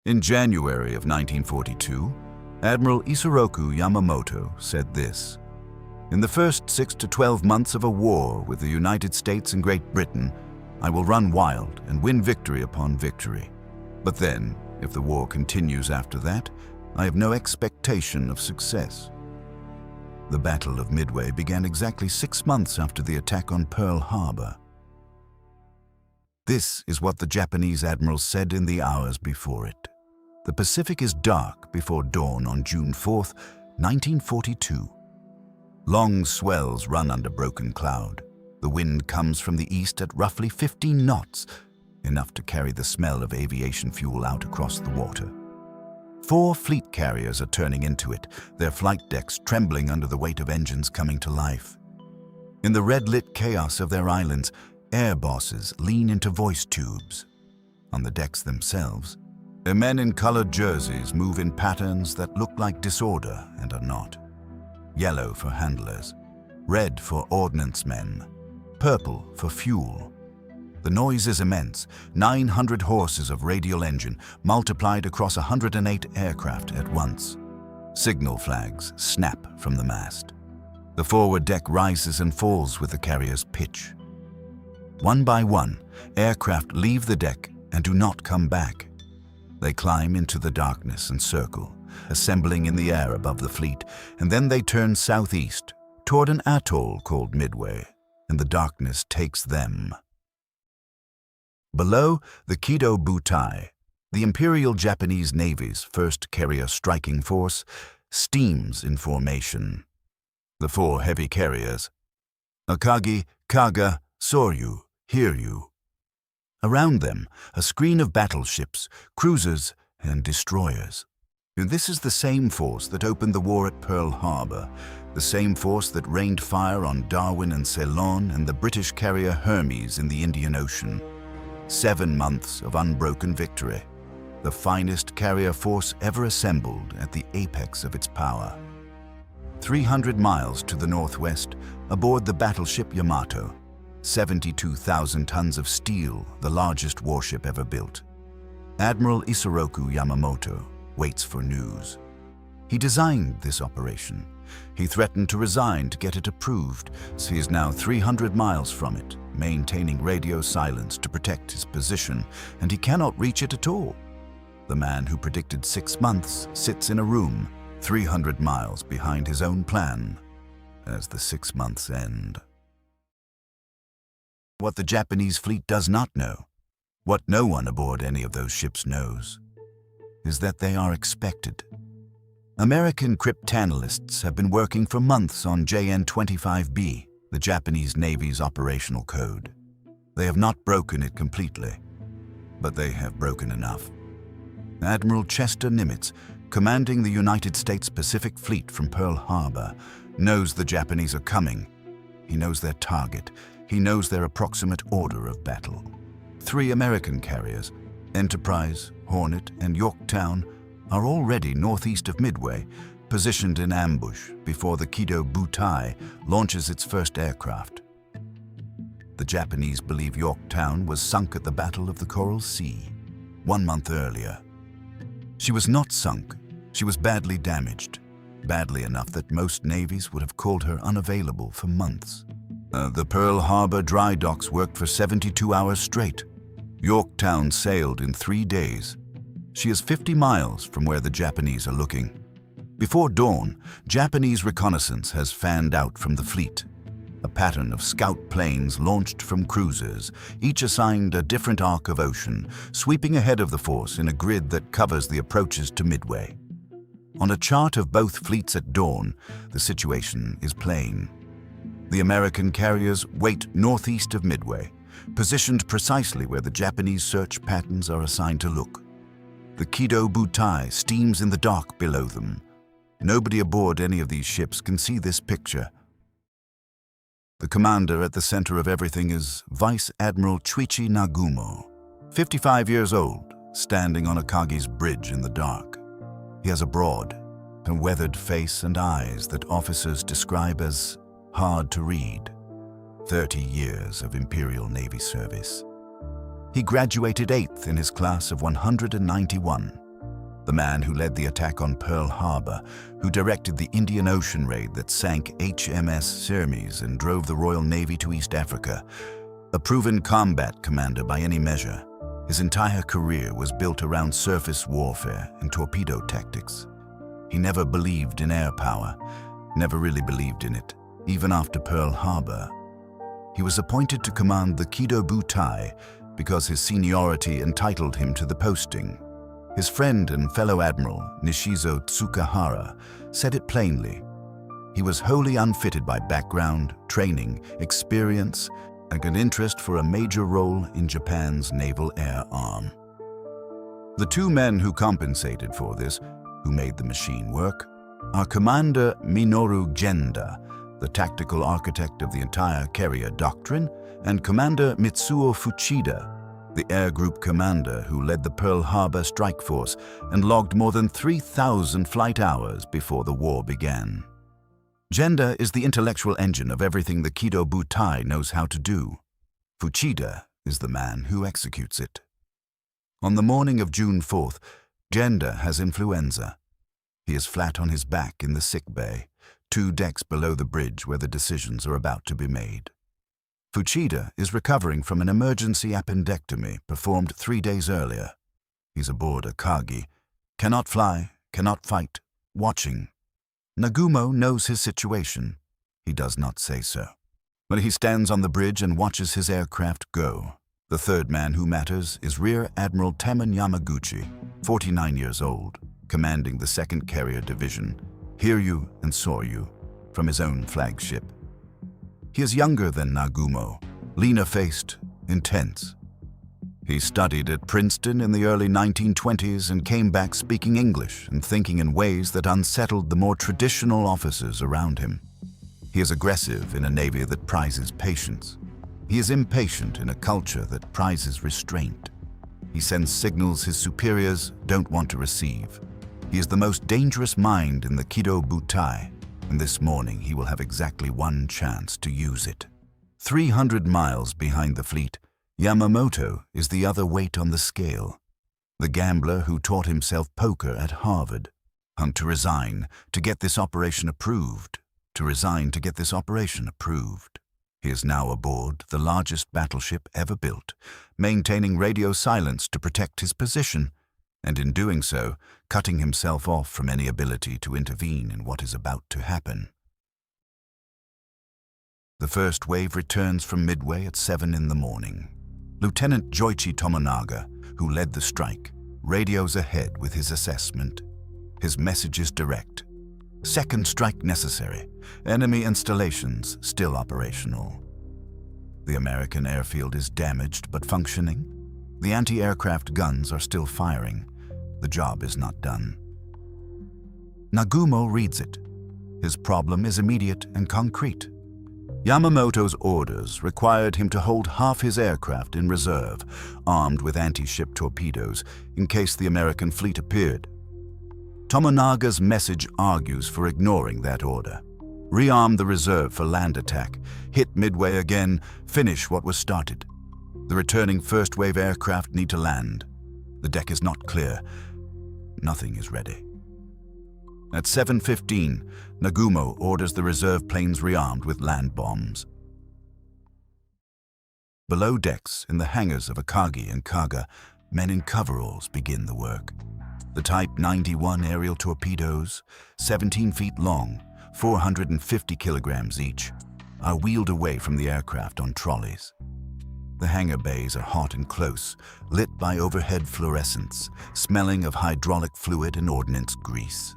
In January of 1942, Admiral Isoroku Yamamoto said this: "In the first 6 to 12 months of a war with the United States and Great Britain, I will run wild and win victory upon victory. But then, if the war continues after that, I have no expectation of success." The Battle of Midway began exactly 6 months after the attack on Pearl Harbor. This is what the Japanese admirals said in the hours before it. The Pacific is dark before dawn on June 4th, 1942. Long swells run under broken cloud. The wind comes from the east at roughly 15 knots, enough to carry the smell of aviation fuel out across the water. 4 fleet carriers are turning into it, their flight decks trembling under the weight of engines coming to life. In the red-lit chaos of their islands, air bosses lean into voice tubes. On the decks themselves, men in colored jerseys move in patterns that look like disorder and are not. Yellow for handlers, red for ordnance men, purple for fuel. The noise is immense, 900 horses of radial engine multiplied across 108 aircraft at once. Signal flags snap from the mast. The forward deck rises and falls with the carrier's pitch. One by one, aircraft leave the deck and do not come back. They climb into the darkness and circle, assembling in the air above the fleet, and then they turn southeast toward an atoll called Midway, and the darkness takes them. Below, the Kido Butai, the Imperial Japanese Navy's first carrier striking force, steams in formation. The 4 heavy carriers, Akagi, Kaga, Soryu, Hiryu. Around them, a screen of battleships, cruisers, and destroyers. This is the same force that opened the war at Pearl Harbor, the same force that rained fire on Darwin and Ceylon and the British carrier Hermes in the Indian Ocean. 7 months of unbroken victory, the finest carrier force ever assembled at the apex of its power. 300 miles to the northwest, aboard the battleship Yamamoto, 72,000 tons of steel, the largest warship ever built. Admiral Isoroku Yamamoto waits for news. He designed this operation. He threatened to resign to get it approved, so he is now 300 miles from it, maintaining radio silence to protect his position, and he cannot reach it at all. The man who predicted 6 months sits in a room 300 miles behind his own plan as the 6 months end. What the Japanese fleet does not know, what no one aboard any of those ships knows, is that they are expected. American cryptanalysts have been working for months on JN-25B, the Japanese Navy's operational code. They have not broken it completely, but they have broken enough. Admiral Chester Nimitz, commanding the United States Pacific Fleet from Pearl Harbor, knows the Japanese are coming. He knows their target. He knows their approximate order of battle. 3 American carriers, Enterprise, Hornet, and Yorktown, are already northeast of Midway, positioned in ambush before the Kido Butai launches its first aircraft. The Japanese believe Yorktown was sunk at the Battle of the Coral Sea 1 month earlier. She was not sunk, she was badly damaged, badly enough that most navies would have called her unavailable for months. The Pearl Harbor dry docks worked for 72 hours straight. Yorktown sailed in 3 days. She is 50 miles from where the Japanese are looking. Before dawn, Japanese reconnaissance has fanned out from the fleet. A pattern of scout planes launched from cruisers, each assigned a different arc of ocean, sweeping ahead of the force in a grid that covers the approaches to Midway. On a chart of both fleets at dawn, the situation is plain. The American carriers wait northeast of Midway, positioned precisely where the Japanese search patterns are assigned to look. The Kido Butai steams in the dock below them. Nobody aboard any of these ships can see this picture. The commander at the center of everything is Vice Admiral Chuichi Nagumo, 55 years old, standing on Akagi's bridge in the dark. He has a broad and weathered face and eyes that officers describe as hard to read. 30 years of Imperial Navy service. He graduated 8th in his class of 191, the man who led the attack on Pearl Harbor, who directed the Indian Ocean raid that sank HMS Sirmis and drove the Royal Navy to East Africa. A proven combat commander by any measure, his entire career was built around surface warfare and torpedo tactics. He never believed in air power, never really believed in it, even after Pearl Harbor. He was appointed to command the Kido Butai because his seniority entitled him to the posting. His friend and fellow admiral, Nishizo Tsukahara, said it plainly. He was wholly unfitted by background, training, experience, and an interest for a major role in Japan's naval air arm. The two men who compensated for this, who made the machine work, are Commander Minoru Genda, the tactical architect of the entire carrier doctrine, and Commander Mitsuo Fuchida, the air group commander who led the Pearl Harbor strike force and logged more than 3,000 flight hours before the war began. Genda is the intellectual engine of everything the Kido Butai knows how to do. Fuchida is the man who executes it. On the morning of June 4th, Genda has influenza. He is flat on his back in the sick bay, 2 decks below the bridge where the decisions are about to be made. Fuchida is recovering from an emergency appendectomy performed 3 days earlier. He's aboard a Kagi, cannot fly, cannot fight, watching. Nagumo knows his situation. He does not say so. But he stands on the bridge and watches his aircraft go. The third man who matters is Rear Admiral Taman Yamaguchi, 49 years old, commanding the 2nd Carrier Division, Hiryu and Soryu, from his own flagship. He is younger than Nagumo, leaner-faced, intense. He studied at Princeton in the early 1920s and came back speaking English and thinking in ways that unsettled the more traditional officers around him. He is aggressive in a Navy that prizes patience. He is impatient in a culture that prizes restraint. He sends signals his superiors don't want to receive. He is the most dangerous mind in the Kido Butai, and this morning he will have exactly one chance to use it. 300 miles behind the fleet, Yamamoto is the other weight on the scale. The gambler who taught himself poker at Harvard. To resign to get this operation approved. To resign to get this operation approved. He is now aboard the largest battleship ever built, maintaining radio silence to protect his position, and in doing so, cutting himself off from any ability to intervene in what is about to happen. The first wave returns from Midway at 7 in the morning. Lieutenant Joichi Tomonaga, who led the strike, radios ahead with his assessment. His message is direct. Second strike necessary. Enemy installations still operational. The American airfield is damaged but functioning. The anti-aircraft guns are still firing. The job is not done. Nagumo reads it. His problem is immediate and concrete. Yamamoto's orders required him to hold half his aircraft in reserve, armed with anti-ship torpedoes, in case the American fleet appeared. Tomonaga's message argues for ignoring that order. Rearm the reserve for land attack, hit Midway again, finish what was started. The returning first-wave aircraft need to land. The deck is not clear. Nothing is ready. At 7:15, Nagumo orders the reserve planes rearmed with land bombs. Below decks, in the hangars of Akagi and Kaga, men in coveralls begin the work. The Type 91 aerial torpedoes, 17 feet long, 450 kilograms each, are wheeled away from the aircraft on trolleys. The hangar bays are hot and close, lit by overhead fluorescents, smelling of hydraulic fluid and ordnance grease.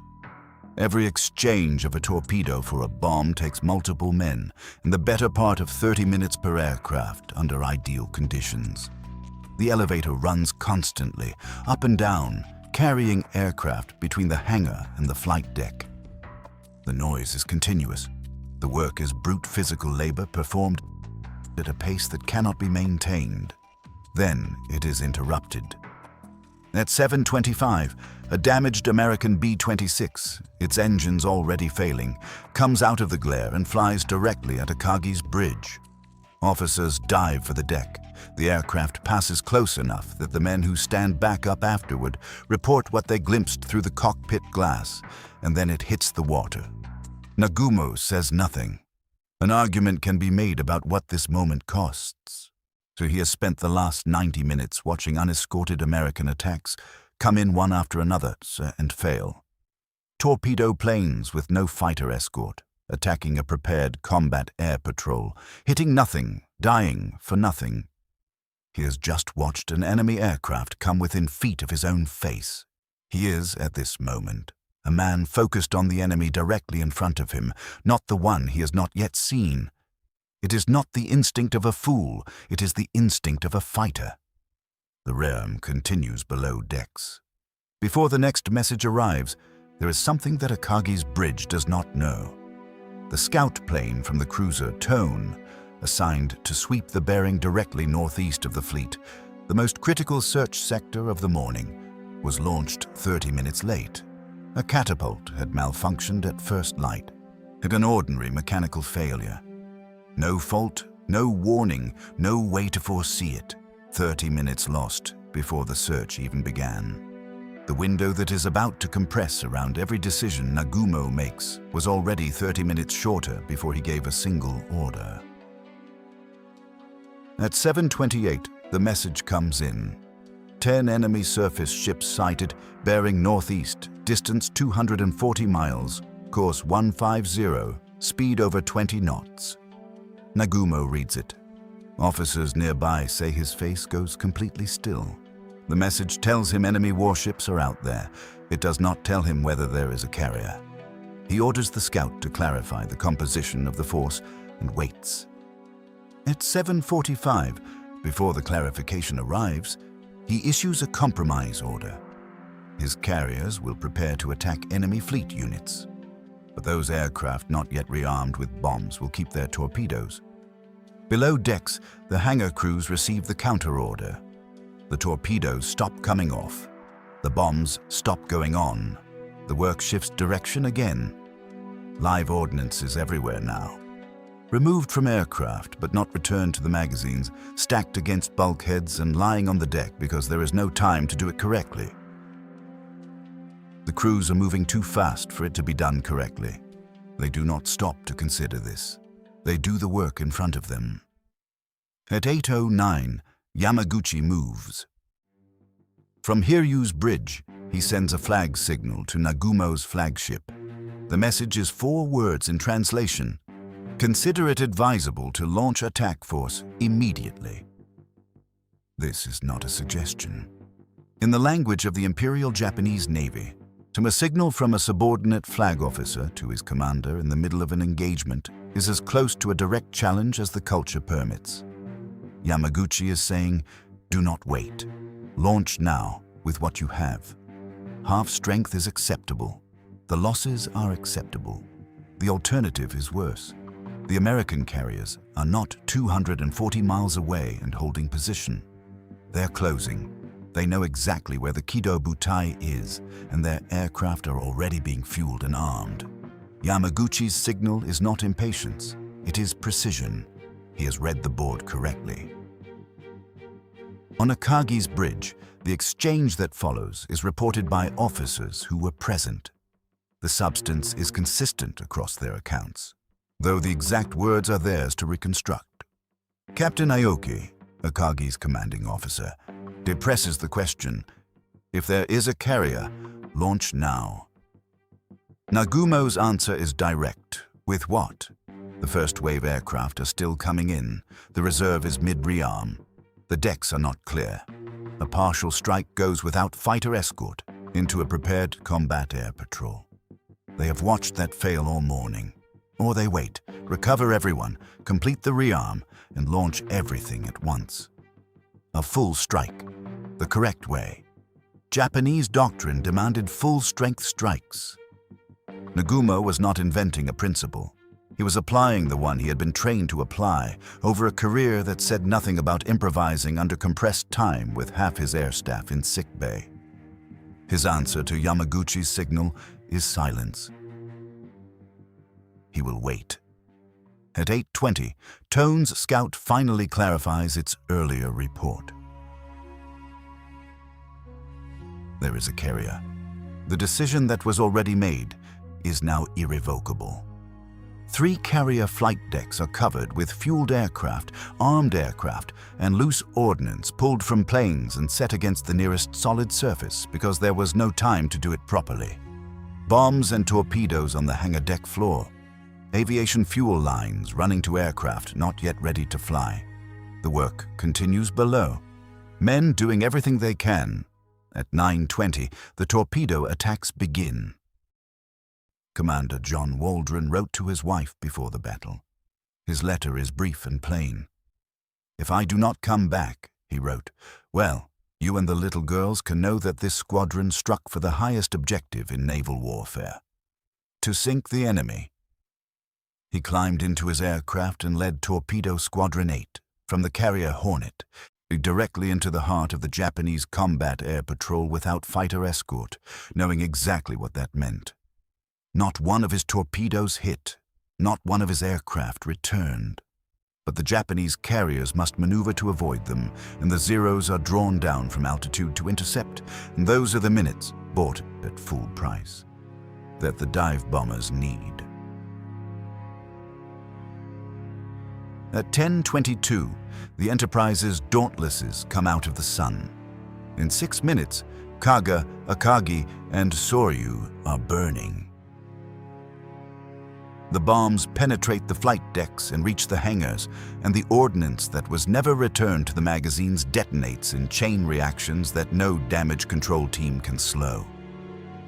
Every exchange of a torpedo for a bomb takes multiple men and the better part of 30 minutes per aircraft under ideal conditions. The elevator runs constantly, up and down, carrying aircraft between the hangar and the flight deck. The noise is continuous. The work is brute physical labor performed at a pace that cannot be maintained. Then it is interrupted. At 7:25, a damaged American B-26, its engines already failing, comes out of the glare and flies directly at Akagi's bridge. Officers dive for the deck. The aircraft passes close enough that the men who stand back up afterward report what they glimpsed through the cockpit glass, and then it hits the water. Nagumo says nothing. An argument can be made about what this moment costs. So he has spent the last 90 minutes watching unescorted American attacks come in one after another and fail. Torpedo planes with no fighter escort, attacking a prepared combat air patrol, hitting nothing, dying for nothing. He has just watched an enemy aircraft come within feet of his own face. He is, at this moment, a man focused on the enemy directly in front of him, not the one he has not yet seen. It is not the instinct of a fool, it is the instinct of a fighter. The realm continues below decks. Before the next message arrives, there is something that Akagi's bridge does not know. The scout plane from the cruiser Tone, assigned to sweep the bearing directly northeast of the fleet, the most critical search sector of the morning, was launched 30 minutes late. A catapult had malfunctioned at first light, had an ordinary mechanical failure. No fault, no warning, no way to foresee it. 30 minutes lost before the search even began. The window that is about to compress around every decision Nagumo makes was already 30 minutes shorter before he gave a single order. At 7:28, the message comes in. 10 enemy surface ships sighted, bearing northeast, distance 240 miles, course 150, speed over 20 knots. Nagumo reads it. Officers nearby say his face goes completely still. The message tells him enemy warships are out there. It does not tell him whether there is a carrier. He orders the scout to clarify the composition of the force and waits. At 7:45, before the clarification arrives, he issues a compromise order. His carriers will prepare to attack enemy fleet units, but those aircraft not yet rearmed with bombs will keep their torpedoes. Below decks, the hangar crews receive the counter order. The torpedoes stop coming off. The bombs stop going on. The work shifts direction again. Live ordnance is everywhere now. Removed from aircraft but not returned to the magazines, stacked against bulkheads and lying on the deck because there is no time to do it correctly. The crews are moving too fast for it to be done correctly. They do not stop to consider this. They do the work in front of them. At 8:09, Yamaguchi moves. From Hiryu's bridge, he sends a flag signal to Nagumo's flagship. The message is 4 words in translation. Consider it advisable to launch attack force immediately. This is not a suggestion. In the language of the Imperial Japanese Navy, to a signal from a subordinate flag officer to his commander in the middle of an engagement is as close to a direct challenge as the culture permits. Yamaguchi is saying, do not wait. Launch now with what you have. Half strength is acceptable. The losses are acceptable. The alternative is worse. The American carriers are not 240 miles away and holding position. They're closing. They know exactly where the Kido Butai is, and their aircraft are already being fueled and armed. Yamaguchi's signal is not impatience. It is precision. He has read the board correctly. On Akagi's bridge, the exchange that follows is reported by officers who were present. The substance is consistent across their accounts, though the exact words are theirs to reconstruct. Captain Aoki, Akagi's commanding officer, depresses the question, if there is a carrier, launch now. Nagumo's answer is direct. With what? The first wave aircraft are still coming in. The reserve is mid-rearm. The decks are not clear. A partial strike goes without fighter escort into a prepared combat air patrol. They have watched that fail all morning. Or they wait, recover everyone, complete the rearm, and launch everything at once. A full strike, the correct way. Japanese doctrine demanded full-strength strikes. Nagumo was not inventing a principle. He was applying the one he had been trained to apply over a career that said nothing about improvising under compressed time with half his air staff in sickbay. His answer to Yamaguchi's signal is silence. He will wait. At 8:20, Tone's scout finally clarifies its earlier report. There is a carrier. The decision that was already made is now irrevocable. 3 carrier flight decks are covered with fueled aircraft, armed aircraft, and loose ordnance pulled from planes and set against the nearest solid surface because there was no time to do it properly. Bombs and torpedoes on the hangar deck floor. Aviation fuel lines running to aircraft not yet ready to fly. The work continues below. Men doing everything they can. At 9:20, the torpedo attacks begin. Commander John Waldron wrote to his wife before the battle. His letter is brief and plain. "If I do not come back," he wrote, "well, you and the little girls can know that this squadron struck for the highest objective in naval warfare: to sink the enemy." He climbed into his aircraft and led Torpedo Squadron 8 from the carrier Hornet directly into the heart of the Japanese combat air patrol without fighter escort, knowing exactly what that meant. Not one of his torpedoes hit, not one of his aircraft returned. But the Japanese carriers must maneuver to avoid them, and the Zeros are drawn down from altitude to intercept, and those are the minutes, bought at full price, that the dive bombers need. At 10:22, the Enterprise's Dauntlesses come out of the sun. In 6 minutes, Kaga, Akagi, and Soryu are burning. The bombs penetrate the flight decks and reach the hangars, and the ordnance that was never returned to the magazines detonates in chain reactions that no damage control team can slow.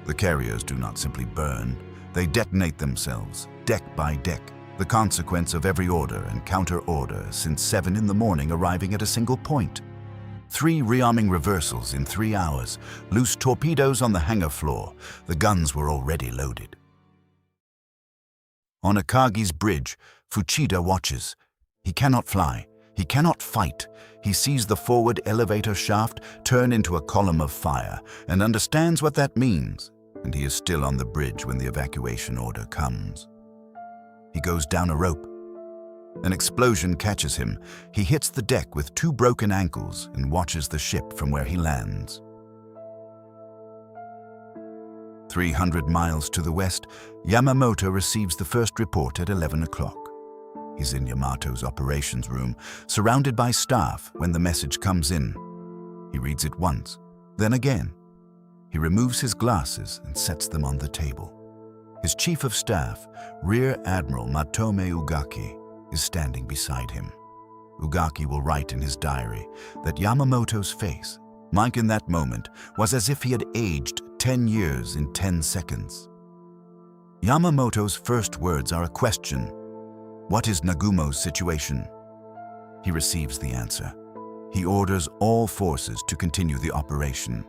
The carriers do not simply burn, they detonate themselves, deck by deck, the consequence of every order and counter-order since 7 in the morning arriving at a single point. 3 rearming reversals in 3 hours, loose torpedoes on the hangar floor. The guns were already loaded. On Akagi's bridge, Fuchida watches. He cannot fly. He cannot fight. He sees the forward elevator shaft turn into a column of fire and understands what that means, and he is still on the bridge when the evacuation order comes. He goes down a rope. An explosion catches him. He hits the deck with 2 broken ankles and watches the ship from where he lands. 300 miles to the west, Yamamoto receives the first report at 11 o'clock. He's in Yamato's operations room, surrounded by staff when the message comes in. He reads it once, then again. He removes his glasses and sets them on the table. His chief of staff, Rear Admiral Matome Ugaki, is standing beside him. Ugaki will write in his diary that Yamamoto's face, like in that moment, was as if he had aged 10 years in 10 seconds. Yamamoto's first words are a question. What is Nagumo's situation? He receives the answer. He orders all forces to continue the operation.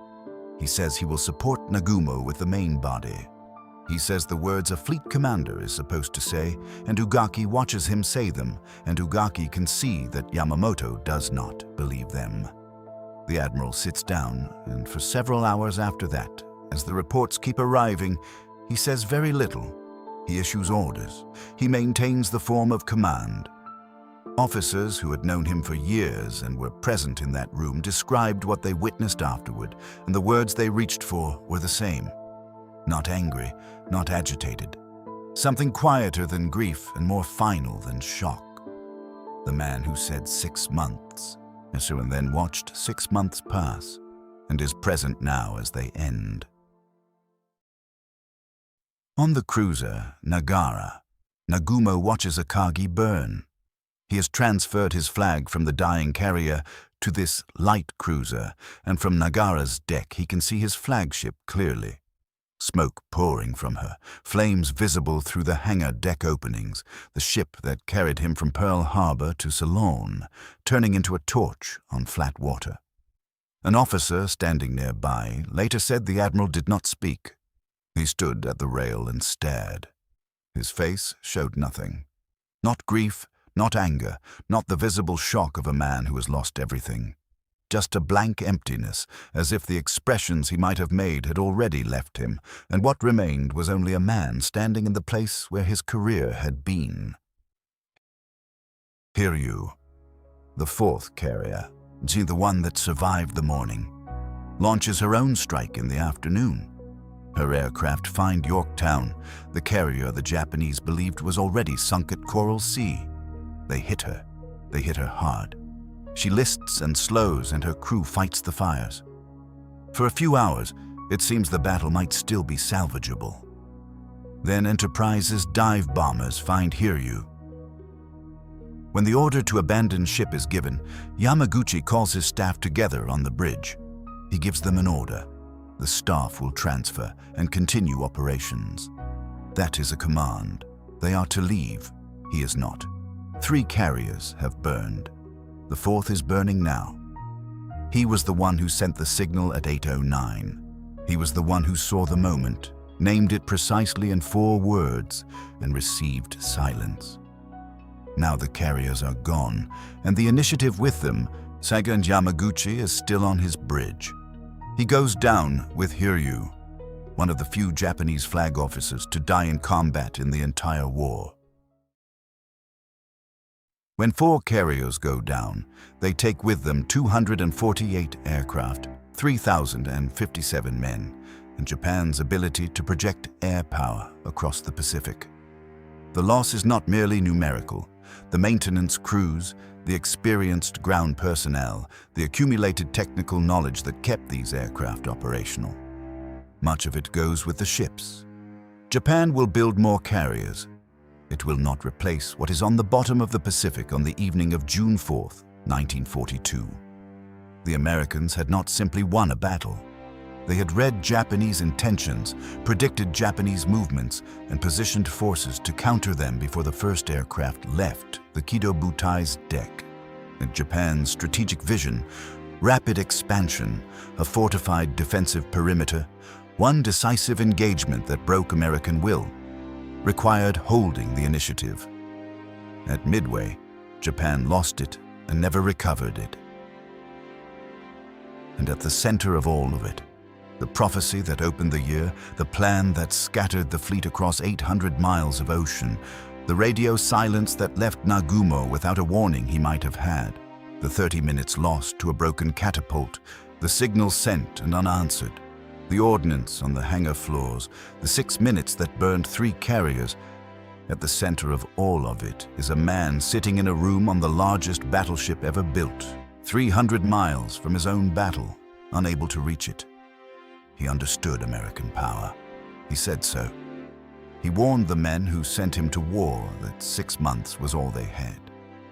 He says he will support Nagumo with the main body. He says the words a fleet commander is supposed to say, and Ugaki watches him say them, and Ugaki can see that Yamamoto does not believe them. The Admiral sits down, and for several hours after that, as the reports keep arriving, he says very little. He issues orders. He maintains the form of command. Officers who had known him for years and were present in that room described what they witnessed afterward, and the words they reached for were the same. Not angry, not agitated. Something quieter than grief and more final than shock. The man who said 6 months, and then watched 6 months pass, and is present now as they end. On the cruiser, Nagara, Nagumo watches Akagi burn. He has transferred his flag from the dying carrier to this light cruiser, and from Nagara's deck he can see his flagship clearly. Smoke pouring from her, flames visible through the hangar deck openings, the ship that carried him from Pearl Harbor to Ceylon, turning into a torch on flat water. An officer standing nearby later said the Admiral did not speak. He stood at the rail and stared. His face showed nothing. Not grief, not anger, not the visible shock of a man who has lost everything. Just a blank emptiness, as if the expressions he might have made had already left him, and what remained was only a man standing in the place where his career had been. Hiryu, the fourth carrier, the one that survived the morning, launches her own strike in the afternoon. Her aircraft find Yorktown, the carrier the Japanese believed was already sunk at Coral Sea. They hit her. They hit her hard. She lists and slows, and her crew fights the fires. For a few hours, it seems the battle might still be salvageable. Then Enterprise's dive bombers find Hiryu. When the order to abandon ship is given, Yamaguchi calls his staff together on the bridge. He gives them an order. The staff will transfer and continue operations. That is a command. They are to leave. He is not. 3 carriers have burned. The 4th is burning now. He was the one who sent the signal at 8:09. He was the one who saw the moment, named it precisely in 4 words, and received silence. Now the carriers are gone, and the initiative with them. Second Yamaguchi is still on his bridge. He goes down with Hiryu, one of the few Japanese flag officers to die in combat in the entire war. When 4 carriers go down, they take with them 248 aircraft, 3,057 men, and Japan's ability to project air power across the Pacific. The loss is not merely numerical. The maintenance crews, the experienced ground personnel, the accumulated technical knowledge that kept these aircraft operational. Much of it goes with the ships. Japan will build more carriers. It will not replace what is on the bottom of the Pacific on the evening of June 4th, 1942. The Americans had not simply won a battle. They had read Japanese intentions, predicted Japanese movements, and positioned forces to counter them before the first aircraft left the Kido Butai's deck. And Japan's strategic vision, rapid expansion, a fortified defensive perimeter, one decisive engagement that broke American will, required holding the initiative. At Midway, Japan lost it and never recovered it. And at the center of all of it, the prophecy that opened the year, the plan that scattered the fleet across 800 miles of ocean, the radio silence that left Nagumo without a warning he might have had, the 30 minutes lost to a broken catapult, the signals sent and unanswered, the ordnance on the hangar floors, the 6 minutes that burned 3 carriers. At the center of all of it is a man sitting in a room on the largest battleship ever built, 300 miles from his own battle, unable to reach it. He understood American power. He said so. He warned the men who sent him to war that 6 months was all they had.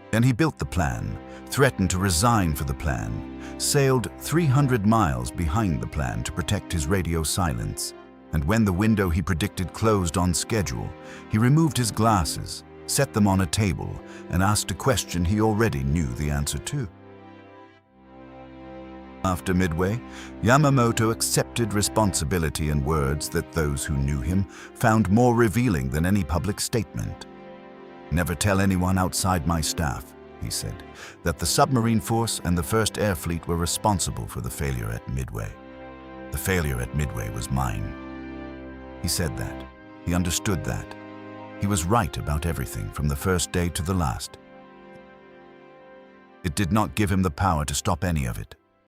Then he built the plan, threatened to resign for the plan, sailed 300 miles behind the plan to protect his radio silence. And when the window he predicted closed on schedule, he removed his glasses, set them on a table, and asked a question he already knew the answer to. After Midway, Yamamoto accepted responsibility in words that those who knew him found more revealing than any public statement. "Never tell anyone outside my staff," he said, "that the submarine force and the 1st Air Fleet were responsible for the failure at Midway. The failure at Midway was mine." He said that. He understood that. He was right about everything from the first day to the last. It did not give him the power to stop any of it.